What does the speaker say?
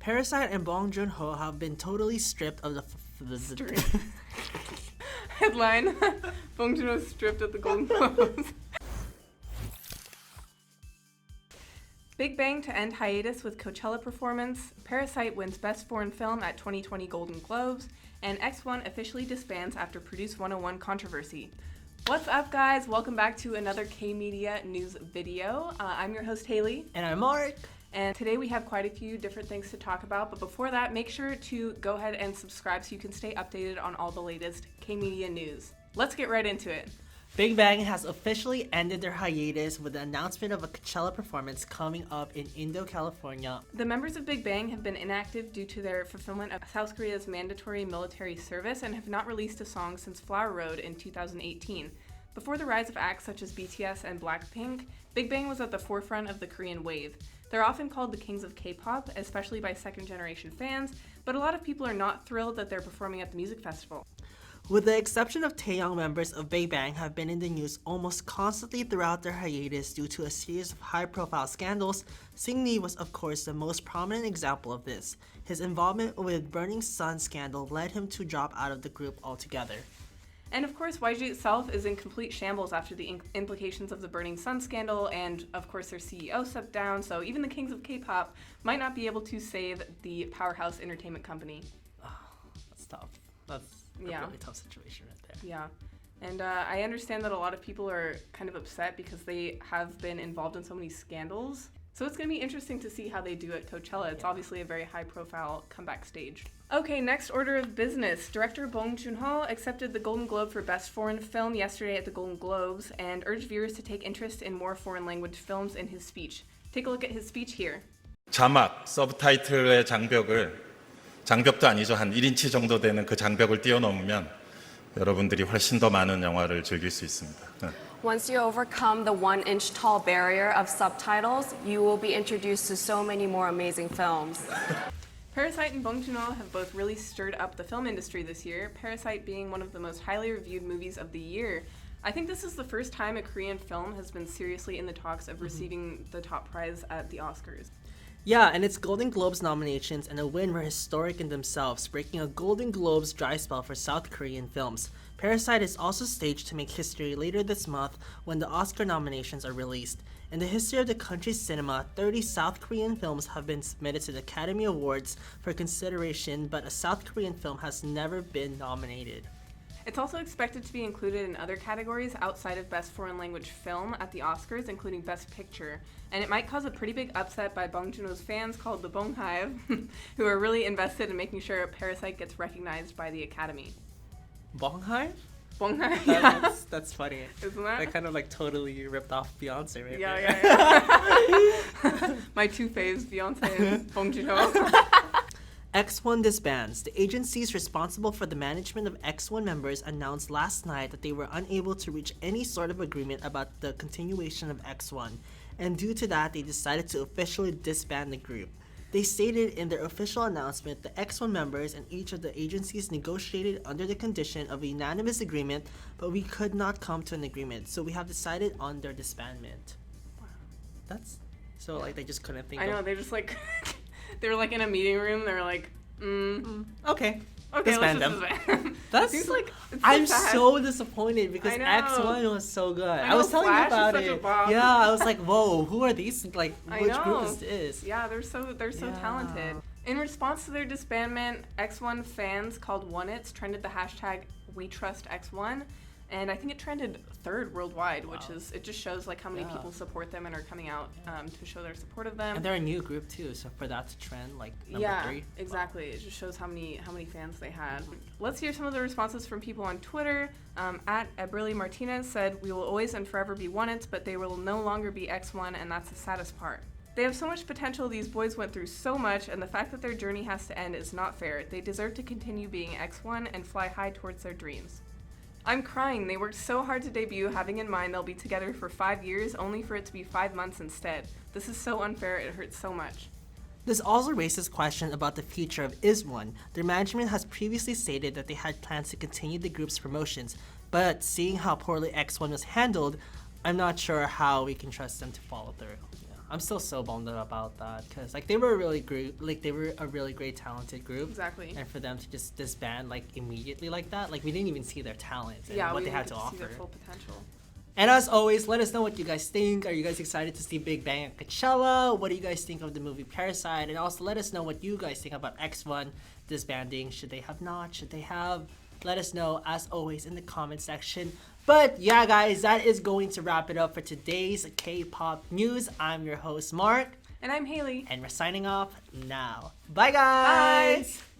Parasite and Bong Joon Ho have been totally stripped of the Headline: Bong Joon Ho stripped at the Golden Globes. Bigbang to end hiatus with Coachella performance, Parasite wins Best Foreign Film at 2020 Golden Globes, and X1 officially disbands after Produce 101 controversy. What's up, guys? Welcome back to another K-Media news video. I'm your host, Haley. And I'm Marc. And today we have quite a few different things to talk about, but before that, make sure to go ahead and subscribe so you can stay updated on all the latest K-Media news. Let's get right into it. Bigbang has officially ended their hiatus with the announcement of a Coachella performance coming up in Indio, California. The members of Bigbang have been inactive due to their fulfillment of South Korea's mandatory military service and have not released a song since Flower Road in 2018. Before the rise of acts such as BTS and Blackpink, Bigbang was at the forefront of the Korean wave. They're often called the kings of K-pop, especially by second-generation fans, but a lot of people are not thrilled that they're performing at the music festival. With the exception of Taeyong, members of Bigbang have been in the news almost constantly throughout their hiatus due to a series of high-profile scandals. Seungri was, of course, the most prominent example of this. His involvement with Burning Sun scandal led him to drop out of the group altogether. And of course, YG itself is in complete shambles after the implications of the Burning Sun scandal, and of course their CEO stepped down, so even the kings of K-pop might not be able to save the powerhouse entertainment company. Oh, that's tough. That's a really tough situation right there. Yeah. And I understand that a lot of people are kind of upset because they have been involved in so many scandals. So it's going to be interesting to see how they do at Coachella. It's obviously a very high-profile comeback stage. Okay, next order of business. Director Bong Joon Ho accepted the Golden Globe for Best Foreign Film yesterday at the Golden Globes and urged viewers to take interest in more foreign language films in his speech. Take a look at his speech here. 자막, 서브타이틀의 장벽도 아니죠. 한 1인치 정도 되는 그 장벽을 뛰어넘으면 여러분들이 훨씬 더 많은 영화를 즐길 수 있습니다. Once you overcome the 1-inch tall barrier of subtitles, you will be introduced to so many more amazing films. Parasite and Bong Joon Ho have both really stirred up the film industry this year, Parasite being one of the most highly reviewed movies of the year. I think this is the first time a Korean film has been seriously in the talks of receiving the top prize at the Oscars. Yeah, and its Golden Globes nominations and a win were historic in themselves, breaking a Golden Globes dry spell for South Korean films. Parasite is also staged to make history later this month when the Oscar nominations are released. In the history of the country's cinema, 30 South Korean films have been submitted to the Academy Awards for consideration, but a South Korean film has never been nominated. It's also expected to be included in other categories outside of Best Foreign Language Film at the Oscars, including Best Picture. And it might cause a pretty big upset by Bong Joon Ho's fans called the Bong Hive, who are really invested in making sure Parasite gets recognized by the Academy. Bong Hive? Bong Hive, yeah. That's funny. Isn't that? They kind of like totally ripped off Beyonce right Yeah, there. yeah. My two faves, Beyonce and Bong Joon Ho. X1 disbands. The agencies responsible for the management of X1 members announced last night that they were unable to reach any sort of agreement about the continuation of X1, and due to that, they decided to officially disband the group. They stated in their official announcement that X1 members and each of the agencies negotiated under the condition of a unanimous agreement, but we could not come to an agreement, so we have decided on their disbandment. Wow. That's so like they just couldn't think. I know, they just like they were like in a meeting room. They were like, okay, disband disband them. them. That's Seems like it's I'm sad. so disappointed because I know. X1 was so good. I I know, was telling you Flash is about such a it. bomb. Yeah, I was like, whoa, who are these? Like, I which know. group is this? Yeah, they're so Yeah. talented. In response to their disbandment, X1 fans called OneIts trended the hashtag WeTrustX1, and I think it trended third worldwide, which is it just shows like how many people support them and are coming out to show their support of them. And they're a new group too, so for that to trend like number 3. Exactly. It just shows how many fans they had. Let's hear some of the responses from people on Twitter. At Eberly Martinez said, "We will always and forever be OneIts, but they will no longer be X1, and that's the saddest part. They have so much potential, these boys went through so much, and the fact that their journey has to end is not fair. They deserve to continue being X1 and fly high towards their dreams. I'm crying. They worked so hard to debut, having in mind they'll be together for 5 years, only for it to be 5 months instead. This is so unfair, it hurts so much." This also raises questions about the future of IZONE'S. Their management has previously stated that they had plans to continue the group's promotions, but seeing how poorly X1 was handled, I'm not sure how we can trust them to follow through. Yeah. I'm still so bummed out about that because like they were a really great, like they were a really great talented group. Exactly. And for them to just disband like immediately like that, like we didn't even see their talent and Yeah, what we they had didn't to get see offer. their full potential. And as always, let us know what you guys think. Are you guys excited to see Big Bang at Coachella? What do you guys think of the movie Parasite? And also let us know what you guys think about X1 disbanding. Should they have not? Should they have? Let us know as always in the comment section. But yeah, guys, that is going to wrap it up for today's K-pop news. I'm your host, Mark. And I'm Haley. And we're signing off now. Bye, guys! Bye!